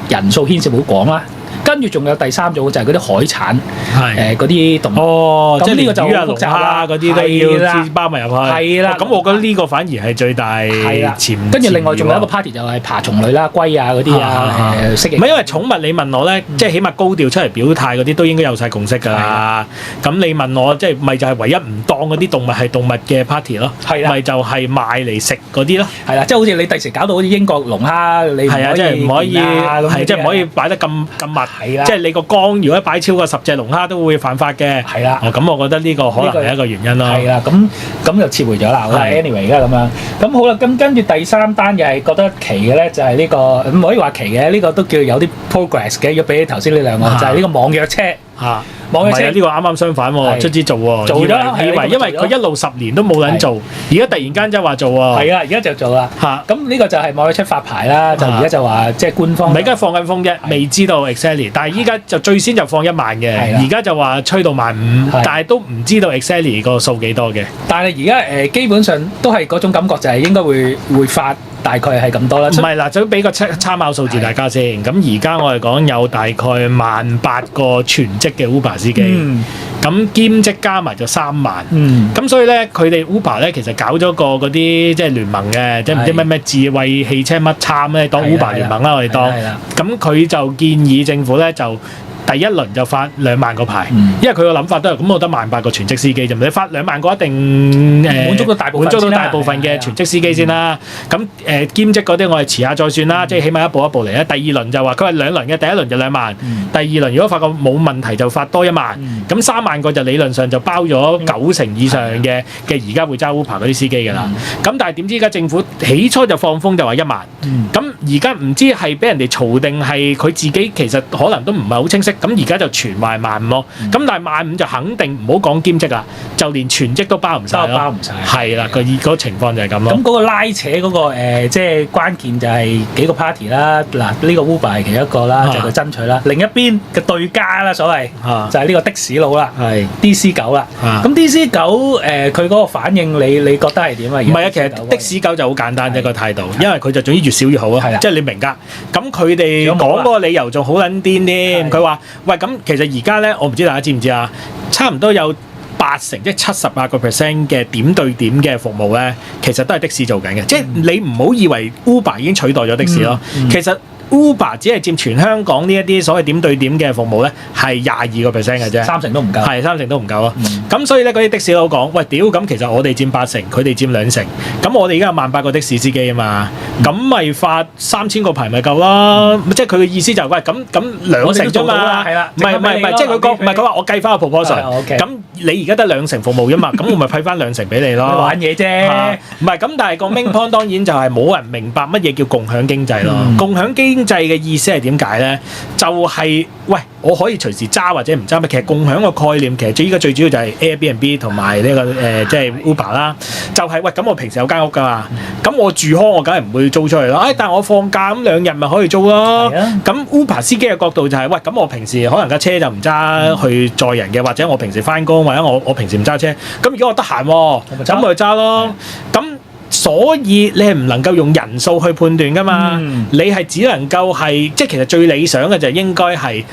人數牽涉好廣啦。跟住仲有第3種就係嗰啲海產嗰啲動物。哦，即係呢個就好複雜啦，嗰啲都要包埋入去。係啦，咁我覺得呢個反而係最大潛。跟住另外仲有一個 party 就係爬蟲類啦，龜啊嗰啲啊，蜥蜴。唔係因為寵物，你問我咧，即係起碼高調出嚟表態嗰啲都應該有晒共識㗎啦。咁你問我即係咪就係唯一唔當嗰啲動物係動物嘅 party 咯？係啦，咪就係賣嚟食嗰啲咯。係啦，即係好似你第時搞到好似英國龍蝦，你係啊，即係唔可以係即係唔可以擺得咁密。係啦，即係你個缸如果擺超過10隻龍蝦都會犯法嘅。係啦，咁我覺得呢個可能係一個原因咯。係啦，咁就撤回咗啦。Anyway 而家咁樣，咁好啦，咁跟住第3單又係覺得奇嘅咧，就係呢個唔可以話奇嘅，呢個都叫有啲 progress 嘅。要比起頭先呢2個，就係呢個網約車。嚇。網約車唔係啊，呢個啱啱相反喎，係卒之做喎，做咗以為係因為佢一路10年都冇撚做，而家突然間即係話做喎。係啊，而家就做啦。嚇，咁呢個就係網約車發牌啦，就而家就話即係官方。唔係而家放緊風啫，未知道 exactly，但係依家就最先就放1萬嘅，係啦而家就話吹到15000，係但係都唔知道 exactly 個數幾多嘅。但係而家基本上都係嗰種感覺，就係應該會發大概係咁多啦。唔係嗱，就俾個參考數字大家先。咁而家我哋講有大概18000個全職嘅 Uber 司機，咁兼職加埋就3萬。咁所以咧，佢哋 Uber 咧其實搞咗個嗰啲即係聯盟嘅，即係唔知咩智慧汽車乜參咧，當 Uber 聯盟啦，我哋當。咁佢就建議政府咧就第一輪就發2萬個牌，因為佢個諗法都係咁，我得18000個全職司機啫，你發2萬個一定滿足到大部分嘅全職司機先啦。咁兼職嗰啲我哋遲下再算啦，即係起碼一步一步嚟啦。第二輪就話佢係2輪嘅，第一輪就2萬，第二輪如果發覺冇問題就發多1萬，咁3萬個就理論上就包咗90%以上嘅而家會揸 Uber 嗰啲司機㗎啦。咁但係點知而家政府起初就放風就話1萬，咁而家唔知係俾人哋嘈定係佢自己其實可能都唔係好清晰。咁而家就傳話15000咯，咁但係15000就肯定唔好講兼職啦，就連全職都包唔晒咯，包唔晒。係啦，個情況就係咁咯。咁嗰個拉扯嗰個即係關鍵就係幾個 party 啦。嗱，呢個 Uber 係其一個啦，就係佢爭取啦。另一邊嘅對家啦，所謂就係呢個的士佬啦，係 DC9啦。咁 DC9佢嗰個反應，你覺得係點啊？唔係啊，其實的士狗就好簡單一個態度，因為佢就總之越少越好啊，即係你明㗎。咁佢哋講嗰個理由仲好撚癲添，佢話。喂，咁其實而家咧，我唔知大家知唔知啊？差唔多有80%，即係78% 嘅點對點嘅服務咧，其實都係的士做緊嘅。即係你唔好以為 Uber 已經取代咗的士咯，其實。Uber 只係佔全香港呢一啲所謂點對點嘅服務咧，係22% 嘅啫，3成都唔夠，係3成都唔夠咯。咁所以咧，嗰啲的士佬講：喂，屌！咁其實我哋佔8成，佢哋佔2成。咁我哋而家有18000個的士司機啊嘛，咁咪發3000個牌咪夠啦。即係佢嘅意思就係：喂，咁2成啫嘛，係啦，唔係，即係佢講唔係佢話我計翻個 proportion。咁你而家得2成服務啫嘛，咁我咪批翻2成俾你咯。玩嘢啫，唔係咁，但係個 main point 當然就係冇人明白乜嘢叫共享經濟咯。共享經濟嘅意思係點解咧？就係喂，我可以隨時揸或者唔揸咩？其實共享個概念其實依家最主要就係 Airbnb 同埋呢個即係 Uber 啦。就係喂，咁我平時有間屋㗎嘛，咁我住康我梗係唔會租出去啦。但係我放假咁2日咪可以租咯。咁 Uber 司機嘅角度就係喂，咁我平時可能架車就唔揸去載人嘅，或者我平時翻工或者我平時唔揸車。咁如果我得閒喎，咁咪揸咯。咁所以你係唔能夠用人數去判斷㗎嘛？你係只能夠係即係其實最理想嘅就應該係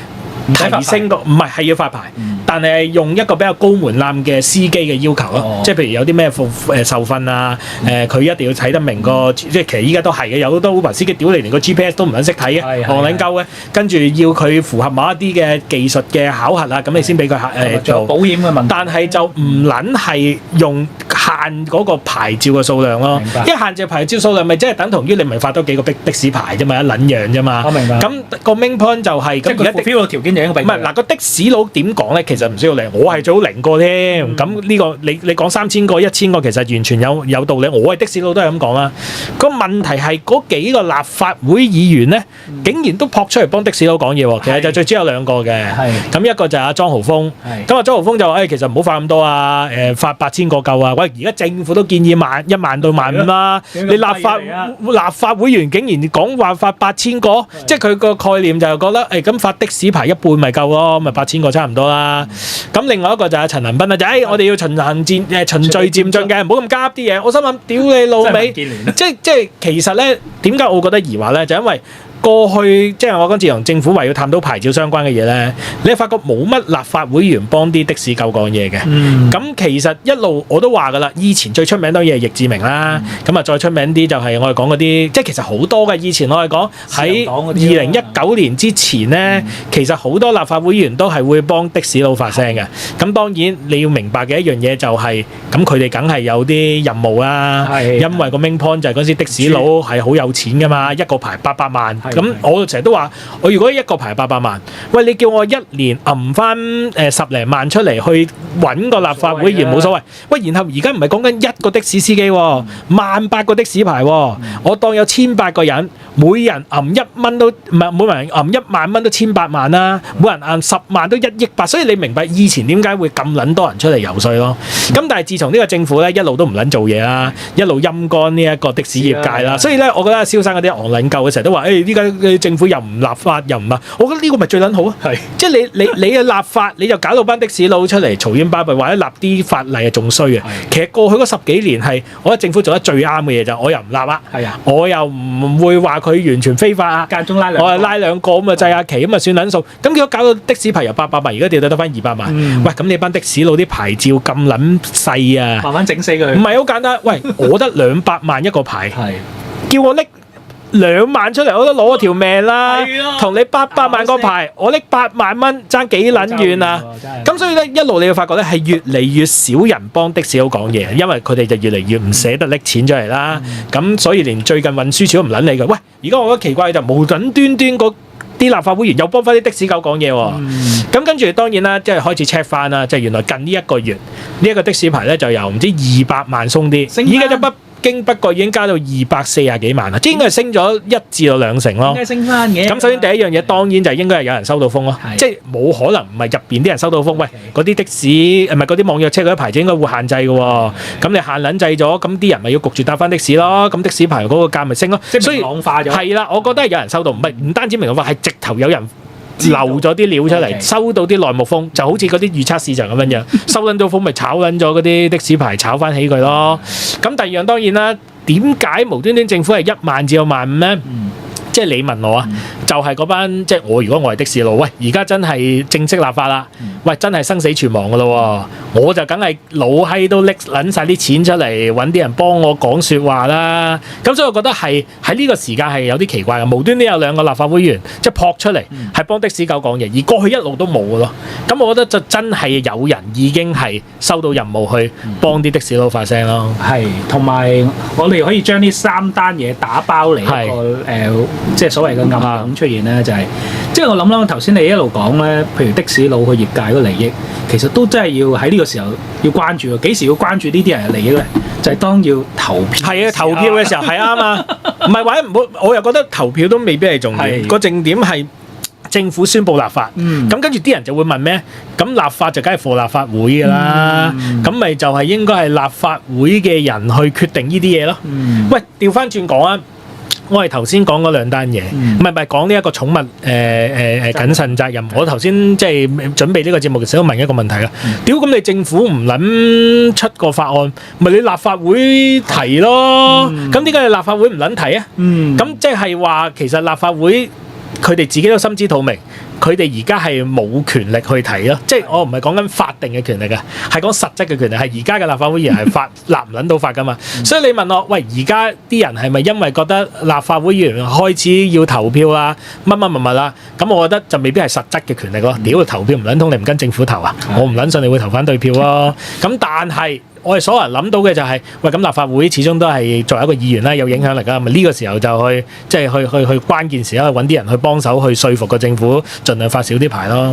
提升個唔係要發牌，但係用一個比較高門檻嘅司機嘅要求咯。即係譬如有啲咩受訓啊，佢一定要睇得明個即係其實依家都係嘅，有好多 Uber 司機屌你連個 GPS 都唔撚識睇嘅，戇撚鳩嘅，跟住要佢符合某一啲嘅技術嘅考核啊，咁你先俾佢做保險嘅問題。但係就唔撚係用限嗰個牌照嘅數量咯，因為限制牌照數量咪即係等同於你咪發多幾個的士牌啫嘛，一撚樣啫嘛。我明白。咁個 main point 就係咁而家 fulfill 條件就應該唔係嗱個的士佬點講咧？其實唔需要零，我係最好0個添。咁呢個你講3000個、1000個，其實完全有道理。我係的士佬都係咁講啦。個問題係嗰幾個立法會議員咧，竟然都撲出嚟幫的士佬講嘢喎。其實就最主要有2個嘅。咁一個就係阿莊豪鋒。咁阿莊豪鋒就話：其實唔好發咁多啊，發8000個夠啊。喂，而家政府都建議1萬到15000啦。你立法會員竟然講話發8000個，即係佢個概念就係覺得咁發的士牌1半咪夠咯，咪8000個差唔多啦。咁另外一個就係陳恒鑌啦，就我哋要循序漸進嘅，唔好咁急啲嘢。我心諗屌你老味，即係其實咧點解我覺得疑惑咧？就因為過去即係我嗰次同政府為要探討牌照相關嘅嘢咧，你發覺冇乜立法會員幫啲的士狗講嘢嘅。咁其實一路我都話㗎啦，以前最出名當然係易志明啦，咁啊再出名啲就係我哋講嗰啲，即係其實好多嘅。以前我哋講喺2019年之前咧，其實好多立法會員都係會幫的士佬發聲嘅。咁當然你要明白嘅一樣嘢就係，咁佢哋梗係有啲任務啦。因為個 main point 就係嗰時的士佬係好有錢㗎嘛，一個牌800萬。咁我成日都話，我如果一個牌800萬，喂，你叫我1年揞翻10零萬出嚟去揾個立法會議員冇所謂。喂，然後而家唔係講緊1個的士司機喎，18000個的士牌喎，我當有1800個人，每人揞1蚊都唔係，每人揞1萬蚊都1800萬啦，每人揞10萬都1億8，所以你明白以前點解會咁撚多人出嚟游説咯？咁但係自從呢個政府咧一路都唔撚做嘢啦，一路陰乾呢一個的士業界啦，所以咧我覺得蕭生嗰啲戇撚鳩嘅成日都話誒呢家政府又唔立法又唔啊，我覺得呢個咪最撚好啊！係即係你嘅立法你就搞到班的士佬出嚟嘈冤巴閉，或者立啲法例係仲衰嘅。其實過去嗰10幾年係我覺得政府做得最啱嘅嘢就我又唔立啦，係啊，我又唔會話佢完全非法啊，間中拉兩，我係拉2個咁啊制下旗咁啊算撚數。咁結果搞到的士牌由800萬而家掉得翻200萬，喂咁你班的士佬啲牌照咁撚細啊，慢慢整死佢。唔係好簡單，喂我得200萬一個牌，叫我拎2萬出嚟，我都攞條命啦。同你800萬個牌，我拎8萬蚊，爭幾撚遠啊？咁所以咧，一路你會發覺咧，係越嚟越少人幫的士佬講嘢，因為佢哋就越嚟越唔捨得拎錢出嚟啦。咁所以連最近運輸署都唔撚理佢。喂，而家我覺得奇怪就無端端嗰啲立法會議員又幫翻啲的士狗講嘢喎。咁跟住當然啦，即係開始 check 翻啦，即係原來近呢1個月呢一個的士牌咧就由唔知200萬鬆啲，依家就不經不覺已經加到240幾萬啦，即係應該係升咗1至到2成咯。應該升翻嘅。咁首先第一樣嘢當然就應該係有人收到風咯，即係冇可能唔係入邊啲人收到風。喂，嗰啲的士唔係嗰啲網約車嗰啲牌照應該會限制嘅喎。咁你限撚制咗，咁啲人咪要焗住搭翻的士咯。咁的士牌嗰個價咪升咯。即係明朗化咗。係啦，我覺得係有人收到，唔單止明朗化，係直頭有人漏咗啲料出嚟，收到啲內幕風，就好似嗰啲預測市場咁樣，收撚到風咪炒撚咗嗰啲的士牌，炒翻起佢咯。咁第二樣當然啦，點解無端端政府係1萬至到15000咧？即係你問我啊，就係嗰班即係我。如果我係的士佬，喂，而家真係正式立法啦，喂，真係生死存亡噶咯喎，我就梗係老閪都拎撚晒啲錢出嚟揾啲人幫我講説話啦。咁所以我覺得係喺呢個時間係有啲奇怪嘅，無端端有2個立法會議員即係撲出嚟係幫的士狗講嘢，而過去一路都冇嘅咯。咁我覺得就真係有人已經係收到任務去幫啲的士佬發聲咯。係，同埋我哋可以將呢3單嘢打包嚟一個即係所謂嘅暗湧出現咧，就係即係我諗頭先你一路講咧，譬如的士佬佢業界嗰個利益，其實都真係要喺呢個時候要關注。幾時要關注呢啲人嘅利益咧？就係當要投票。係啊，投票嘅時候係啱啊。唔係或者唔好，我又覺得投票都未必係重要。個重點係政府宣布立法，咁跟住啲人就會問咩？咁立法就梗係貨立法會㗎啦，咁咪就係應該係立法會嘅人去決定呢啲嘢咯。喂，調翻轉講啊！我係頭先講嗰2單嘢，唔係講呢一個寵物謹慎責任。我頭先即係準備呢個節目嘅時候問一個問題啦。屌，咁你政府唔撚出個法案，咪你立法會提咯？咁點解你立法會唔撚提啊？咁即係話其實立法會佢哋自己都心知肚明。佢哋而家係冇權力去提咯，即係我唔係講緊法定嘅權力啊，係講實質嘅權力，係而家嘅立法會議員係立唔撚到法噶嘛。所以你問我，喂，而家啲人係咪因為覺得立法會議員開始要投票啊，乜啦？咁我覺得就未必係實質嘅權力咯。屌，投票唔撚通，你唔跟政府投啊？我唔撚信你會投反對票咯。咁但係我哋所有人諗到嘅就係，喂，咁立法會始終都係作為一個議員啦，有影響力㗎，咪呢個時候就去即係去關鍵時刻揾啲人去幫手去說服個政府，盡量發少啲牌咯。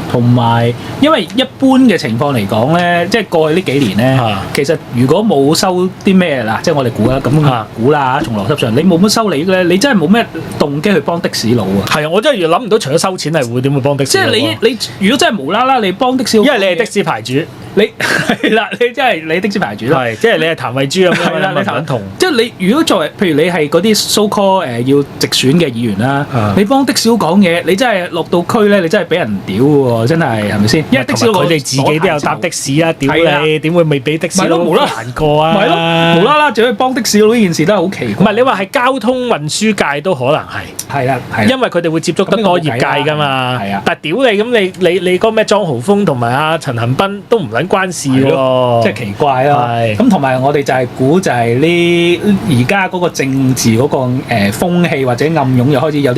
同埋因為一般嘅情況嚟講咧，即係過去呢幾年咧，其實如果冇收啲咩啦，即係我哋估啦，咁估啦，從邏輯上你冇乜收利益咧，你真係冇咩動機去幫的士佬啊。係啊，我真係諗唔到，除咗收錢係會點會幫的士佬？即係你如果真係無啦啦你幫的士佬，因為你係的士牌主。你係啦，你真係你的士牌主啦，即係你係譚慧珠咁樣啦，你譚同，即係你如果作為譬如你係嗰啲 so call 要直選嘅議員啦，你幫的士佬講嘢，你真係落到區咧，你真係俾人屌喎，真係係咪先？因為的士佬佢哋自己都有搭的士啊，屌你點會未俾的士佬難過啊？係咯，無啦啦就去幫的士佬呢件事都係好奇怪。唔係你話係交通運輸界都可能係啦，因為佢哋會接觸得多業界㗎嘛。係啊，但係屌你咁你嗰咩莊豪峰同埋阿陳恒鑌都唔關事喎，即係奇怪咯。咁同埋我哋就係估就係呢而家嗰個政治嗰個風氣或者暗湧又開始有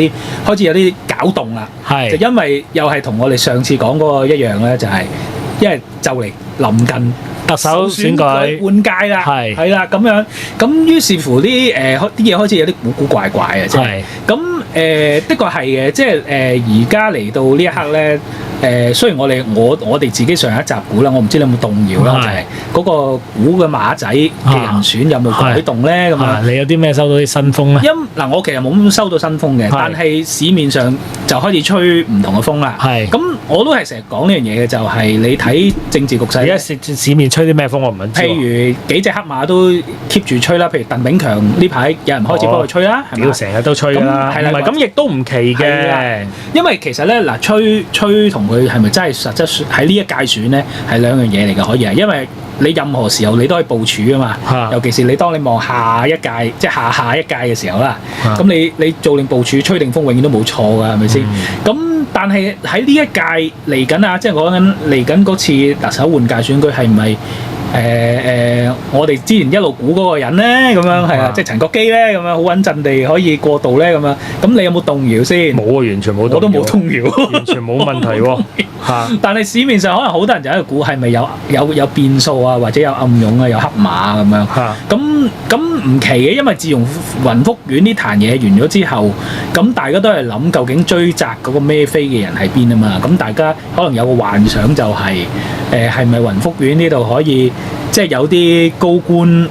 啲攪動啦。就因為又係同我哋上次講嗰個一樣咧，就係因為就嚟臨近特首選舉換屆啦，係啦咁樣，咁於是乎啲嘢開始有啲古古怪怪啊，即係咁的確係嘅，即係而家嚟到呢一刻咧。雖然我哋自己上一集估啦，我唔知你有冇動搖啦，就係嗰個估嘅馬仔嘅人選有冇改動咧？咁你有啲咩收到啲新風咧？我其實冇咁收到新風嘅，但係市面上就開始吹唔同嘅風啦。咁我都係成日講呢樣嘢嘅，就係你睇政治局勢。而家市面吹啲咩風我唔知。譬如幾隻黑馬都 keep 住吹啦，譬如鄧炳強呢排有人開始幫佢吹啦，係咪？成日都吹啦，唔係咁亦都唔奇嘅。因為其實咧嗱，吹同佢係咪真係實質喺呢一屆選咧係兩樣嘢嚟嘅，可以係，因為你任何時候你都可以部署啊嘛，尤其是你望下一屆即係下一屆嘅時候啦，咁你做定部署吹定風永遠都冇錯㗎，係咪先？咁但係喺呢一屆嚟緊啊，即係講緊嚟緊嗰次特首換屆選舉係咪？我哋之前一路估嗰個人咧，咁樣係啊，即係陳國基咧，咁樣好穩陣地可以過渡咧，咁樣。咁你有冇動搖先？冇啊，完全冇。我都冇動搖，完全冇問題喎。但係市面上可能好多人就喺度估係咪有變數啊，或者有暗湧啊，有黑馬咁樣。咁唔奇嘅，因為自從雲福苑呢壇嘢完咗之後，咁大家都係諗究竟追責嗰個孭飛嘅人喺邊啊嘛。咁大家可能有個幻想就係係咪雲福苑呢度可以？即係有啲高官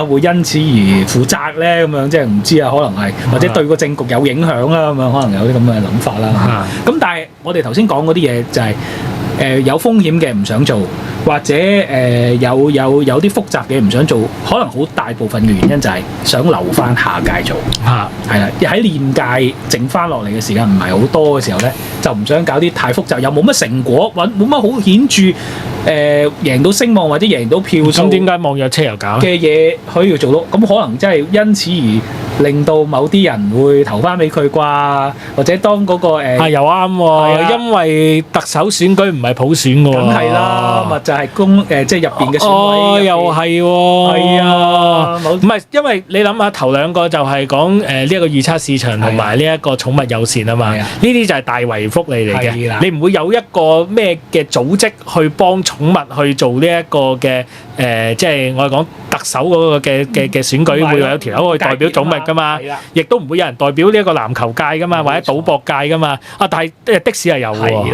會因此而負責咧，咁樣即係唔知啊，可能係或者對個政局有影響啦，咁樣可能有啲咁嘅諗法啦。咁但係我哋頭先講嗰啲嘢就係有風險嘅唔想做，或者有啲複雜嘅唔想做，可能好大部分嘅原因就係想留翻下屆做。係啦，喺現屆剩翻落嚟嘅時間唔係好多嘅時候咧，就唔想搞啲太複雜又冇乜成果，冇乜好顯著。贏到聲望或者贏到票數，咁點解網約車又搞嘅嘢可以做到？咁可能真係因此而令到某啲人會投翻俾佢啩，或者當嗰個又啱喎，因為特首選舉唔係普選喎，梗係啦，咪就係即係入邊嘅選委又係喎，係啊，唔係因為你諗下頭兩個就係講呢一個預測市場同埋呢一個寵物友善啊嘛，呢啲就係大圍福利嚟嘅，你唔會有一個咩嘅組織去幫寵物去做呢一個嘅即係我哋講特首嗰個嘅選舉，會有條友去代表寵物噶嘛，亦都唔會有人代表呢一個籃球界噶嘛，或者賭博界噶嘛。但係的士係有喎，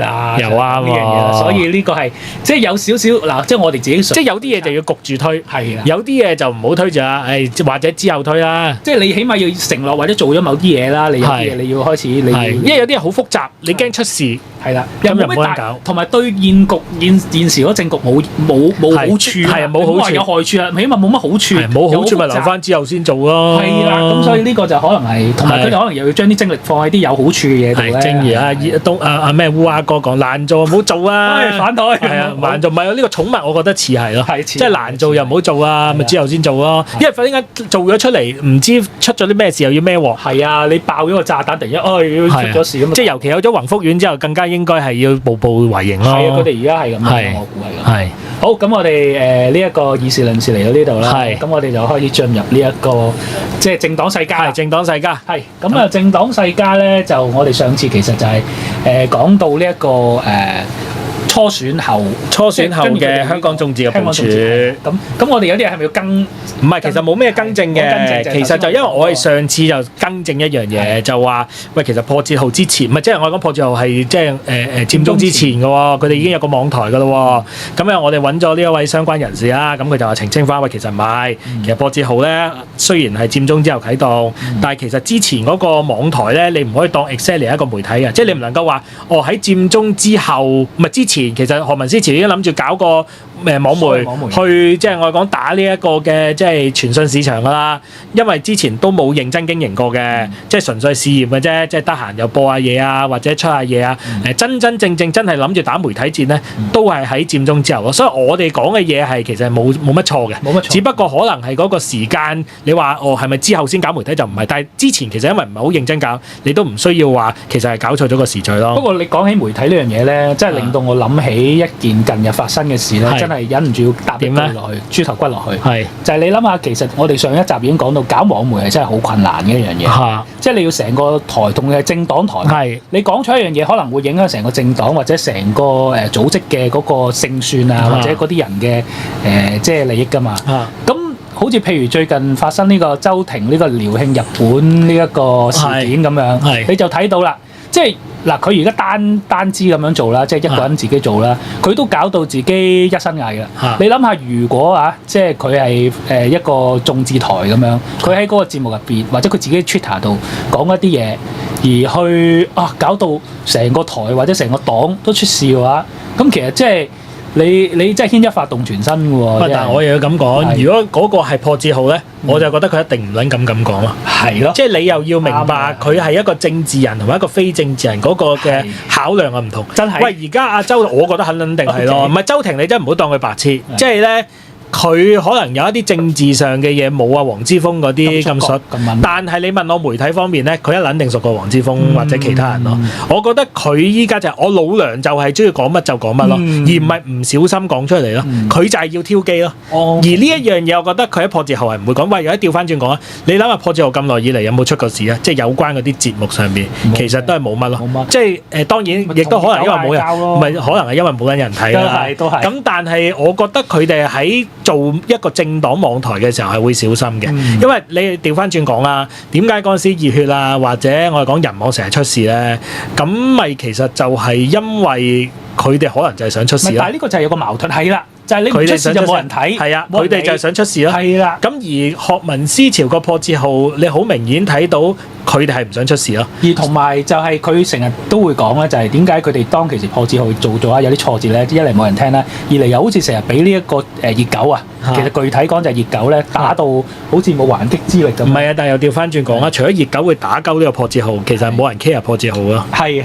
有啊呢樣嘢，所以呢個係即係有少少嗱，即係我哋自己即係有啲嘢就要焗住推，係啦，有啲嘢就唔好推住啦，或者之後推啦。即係你起碼要承諾或者做咗某啲嘢啦，你有啲嘢你要開始，因為有啲嘢好複雜，你驚出事，係啦，咁又冇得搞，同埋對現時嗰政局冇好處，係冇好處，有害處啊，起碼冇乜好處，冇好處咪留翻之後先做咯。係啦，咁所以呢個就可能係，同埋佢哋可能又要將啲精力放喺啲有好處嘅嘢度咧。正如咩烏鴉哥講，難做唔好做啊，反台係啊，難做唔係呢個寵物，我覺得似係咯，即係難做又唔好做啊，咪之後先做咯。因為忽然間做咗出嚟，唔知出咗啲咩事又要孭鑊。係啊，你爆咗個炸彈，突然間出咗事咁。即係尤其有咗宏福苑之後，更加應該係要步步為營咯。係啊，佢哋而家係咁樣，我估係咁。係。好，咁我哋呢一個議事論事嚟到呢度啦，咁我哋就開始進入呢一個即係政黨世家。政黨世家。係，咁啊政黨世家咧，就我哋上次其實就係講到呢一個初選後嘅香港眾志嘅部署。咁我哋有啲嘢係咪要更？唔係，其實冇咩更正嘅。其實就因為我哋上次就更正一樣嘢，就話喂，其實破節號之前，唔係即係我講破節號係即係佔中之前嘅喎，佢哋已經有個網台嘅咯喎。咁我哋揾咗呢一位相關人士啦，咁佢就話澄清翻，喂，其實唔係，其實破節號咧雖然係佔中之後啟動，但係其實之前嗰個網台咧，你唔可以當 exactly 一個媒體嘅，即係你唔能夠話喺佔中之後唔係之前。其實何文詩前已經諗住搞個網媒去即係我講打呢一個嘅即係傳訊市場㗎啦，因為之前都冇認真經營過嘅，即係純粹試驗嘅啫，即係得閒又播下嘢啊，或者出下嘢啊。真正真係諗住打媒體戰咧，都係喺佔中之後咯。所以我哋講嘅嘢係其實冇乜錯嘅，冇乜錯。只不過可能係嗰個時間，你話係咪之後先搞媒體就唔係，但係之前其實因為唔係好認真搞，你都唔需要話其實係搞錯咗個時序咯。不過你講起媒體呢樣嘢咧，真係令到我諗起一件近日發生嘅事咧，真係忍唔住要搭一句落去，豬頭骨落去。係就係你諗下，其實我哋上一集已經講到搞網媒係真係好困難嘅一樣嘢，即係你要成個台同嘅政黨台，係你講出一樣嘢，可能會影響成個政黨或者成個組織嘅嗰個勝算啊，或者嗰啲人嘅即係利益㗎嘛。咁好似譬如最近發生呢個周庭呢個遼慶日本呢一個事件咁樣，你就睇到啦，即係嗱佢而家單支咁樣做啦，即係一個人自己做啦，佢都搞到自己一身蟻啦。你諗下，如果即係佢係一個眾志台咁樣，佢喺嗰個節目入邊或者佢自己 Twitter 度講一啲嘢，而去搞到成個台或者成個黨都出事嘅話，咁其實即係。你真係牽一發動全身嘅喎，但係我又要咁講，如果嗰個係破折號咧，我就覺得佢一定唔撚咁講咯。係咯，即係你又要明白佢係一個政治人同埋一個非政治人嗰個嘅考量嘅唔同。真係。喂，而家阿周，我覺得肯定係咯，唔係周庭，你真係唔好當佢白痴，即係咧。佢可能有一啲政治上嘅嘢冇黃之鋒嗰啲咁熟，但係你問我媒體方面咧，佢一撚定熟過黃之鋒或者其他人咯。我覺得佢依家就係我老娘就係中意講乜就講乜咯，而唔係唔小心講出嚟咯。佢就係要挑機咯。而呢一樣嘢，我覺得佢喺破折後係唔會講。喂，有啲調翻轉講啊，你諗下破折後咁耐以嚟有冇出過事啊？即係有關嗰啲節目上邊，其實都係冇乜咯。即係當然亦都可能因為冇人，唔係可能係因為冇人睇啦。都係。咁但係我覺得佢哋喺做一個政黨網台嘅時候係會小心嘅，因為你調翻轉講啦，點解嗰陣時熱血啊，或者我哋講人網成日出事咧？咁咪其實就係因為佢哋可能就係想出事啦。但係呢個就係有個矛盾，係啦，就係你唔出事就冇人睇，係啊，佢哋就係想出事咯。係啦，咁而學民思潮個破折號，你好明顯睇到佢哋係唔想出事咯。而同埋就係佢成日都會講咧，就係點解佢哋當其時破折號做咗有啲挫折咧？一嚟冇人聽啦，二嚟又好似成日俾呢一個熱狗啊。其實具體講就係熱狗咧，打到好似冇還擊之力咁。唔係啊，但係又調翻轉講啊，除咗熱狗會打鳩呢個破折號，其實冇人 care 破折號咯。係，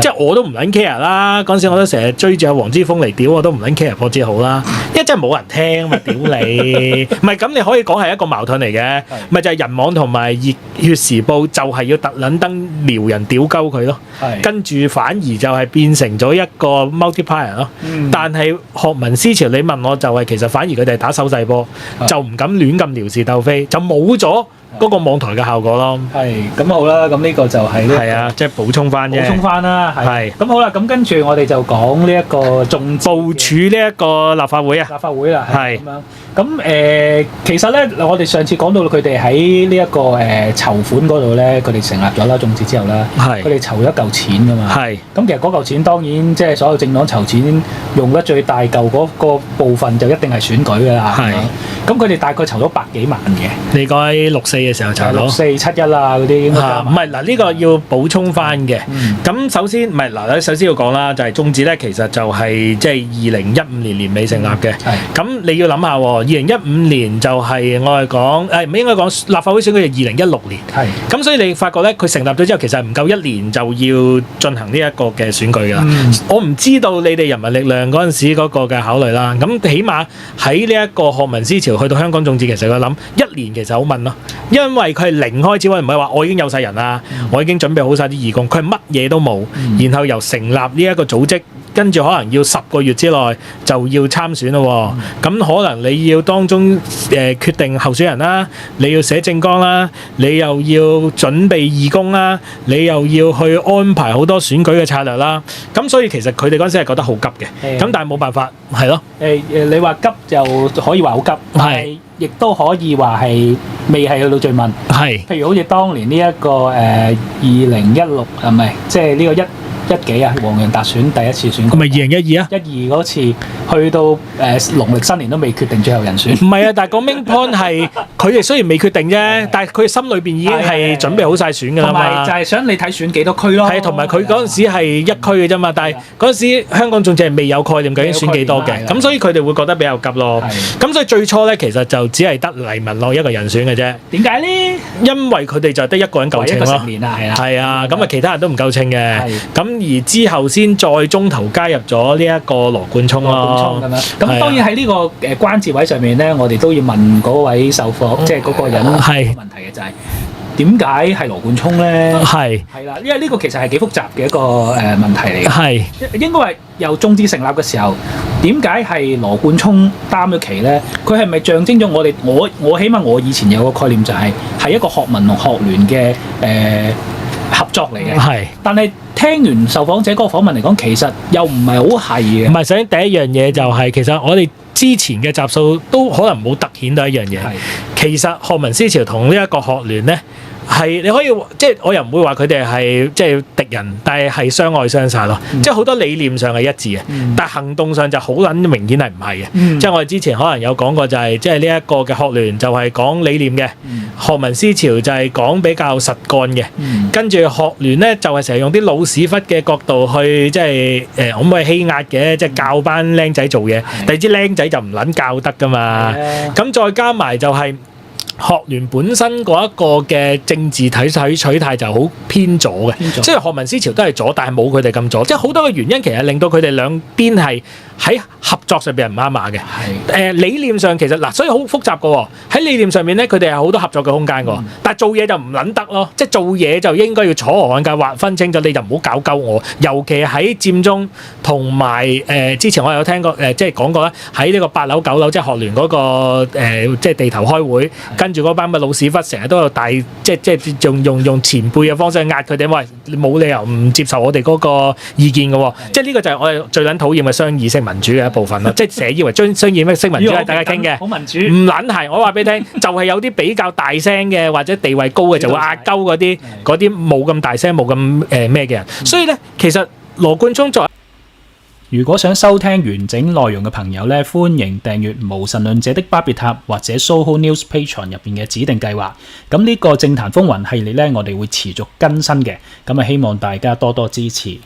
即係我都唔撚 care 啦。嗰陣時我都成日追住阿黃之鋒嚟屌，我都唔撚 care 破折號啦。因為真係冇人聽嘛，屌你！唔係咁，你可以講係一個矛盾嚟嘅，咪就係人網同埋熱血時報就係要特撚登撩人屌鳩佢咯。跟住反而就係變成咗一個 multiplier 咯。但係學民思潮，你問我就係其實反而佢哋打手勢波，就唔敢亂咁撩是鬥非，就冇咗嗰個網台嘅效果咯。係咁好啦，咁呢個就係呢。係啊，即係補充翻啫。補充翻啦，係。咁好啦，咁跟住我哋就講呢一個眾部署呢一個立法會啊。立法會啦，係咁樣。咁其實咧，我哋上次講到佢哋喺呢一個籌款嗰度咧，佢哋成立咗啦，眾志之後啦，佢哋籌咗一嚿錢噶嘛。係。咁其實嗰嚿錢當然即係所有政黨籌錢用得最大嚿嗰個部分就一定係選舉㗎啦。係。咁佢哋大概籌咗百幾萬嘅。你講喺6·4嘅時候籌到6·4、7·1啊嗰啲。唔係嗱，呢個要補充翻嘅。咁首先唔係嗱，首先要講啦，就係眾志咧，其實就係即係2015年年尾成立嘅。係。咁你要諗下喎，2015年就係我係講唔應該講立法會選舉係2016年。係。咁所以你發覺咧，佢成立咗之後，其實唔夠1年就要進行呢一個嘅選舉㗎啦。我唔知道你哋人民力量嗰陣時嗰個嘅考慮啦。咁起碼喺呢一個學民思潮去到香港眾志，其實我諗1年其實好問咯，因為佢係零開始，唔係話我已經有晒人啦，我已經準備好晒啲義工，佢係乜嘢都冇，然後由成立呢一個組織，跟住可能要10個月之內就要參選咯。咁可能你要當中決定候選人啦，你要寫政綱啦，你又要準備義工啦，你又要去安排好多選舉嘅策略啦。咁所以其實佢哋嗰陣時係覺得好急嘅，咁但係冇辦法，係咯。你話急就可以話好急，係亦都可以話係未係去到最問。係，譬如好似當年呢一個2016唔係，即係呢個一幾啊？黃洋達選第一次選舉，咪2012啊？12嗰次去到農曆新年都未決定最後人選。唔係啊，但係個 main point 係佢哋雖然未決定啫，但係佢心裏邊已經係準備好晒選㗎啦嘛。同埋就係想你睇選幾多區咯。係，同埋佢嗰陣時係一區嘅啫嘛，但係嗰陣時香港眾志係未有概念究竟選幾多嘅，咁所以佢哋會覺得比較急咯。咁所以最初咧，其其實就只係得黎文樂一個人選嘅啫。點解咧？因為佢哋就得一個人夠稱咯。係啊，咁啊其他人都唔夠稱嘅。咁而之後先再中途加入咗呢一個羅冠聰咯。咁當然喺呢個關節位上面咧，我哋都要問嗰位受訪，即係嗰個人問題嘅就係點解係羅冠聰咧？係啦，因為呢個其實係幾複雜嘅一個問題嚟嘅。係應該話由眾志成立嘅時候，點解係羅冠聰擔咗旗咧？佢係咪象徵咗我起碼我以前有個概念就係一個學民同學聯嘅合作嚟嘅。係，但係聽完受訪者嗰個訪問嚟講，其實又唔係好係嘅。唔係，首先第一樣嘢就係其實我哋之前嘅集數都可能冇突顯到一樣嘢。其實學民思潮同呢一個學聯咧，係你可以即係我又唔會話佢哋係即係敵人，但係相愛相殺咯。即係好多理念上係一致嘅，但係行動上就好撚明顯係唔係嘅。即係我哋之前可能有講過，就係即係呢一個嘅學聯就係講理念嘅，學民思潮就係講比較實幹嘅。跟住學聯咧就係成日用啲老屎忽嘅角度去即係可唔可以欺壓嘅，即係教班僆仔做嘢。但係啲僆仔就唔撚教得噶嘛。咁再加埋就係學聯本身嗰一個嘅政治取態就好偏左嘅，即係學民思潮都係左，但係冇佢哋咁左。即係好多嘅原因其實令到佢哋兩邊係喺合作上邊係唔啱碼嘅。理念上其實嗱，所以好複雜嘅喎。喺理念上面咧，佢哋係好多合作嘅空間嘅，但係做嘢就唔撚得咯。即係做嘢就應該要楚河漢界劃分清楚，你就唔好搞鳩我。尤其喺佔中同埋之前我有聽過即係講過啦，喺呢個8樓9樓即係學聯嗰個即係地頭開會。跟住嗰班嘅老屎忽成日都有大即用前輩嘅方式去壓佢哋，喂，冇理由唔接受我哋嗰個意見嘅喎。即係呢個就係我哋最撚討厭嘅雙議式民主嘅一部分咯。即係成日以為雙議式民主係大家傾嘅，好民主，唔撚係。我話俾你聽，就係有啲比較大聲嘅或者地位高嘅就會壓鳩嗰啲冇咁大聲冇咁咩嘅人。所以咧，其實羅冠聰作為如果想收聽完整內容嘅朋友咧，歡迎訂閱無神論者的巴別塔或者 Soho News Patreon 入邊嘅指定計劃。咁呢個政壇風雲系列咧，我哋會持續更新嘅，咁啊希望大家多多支持。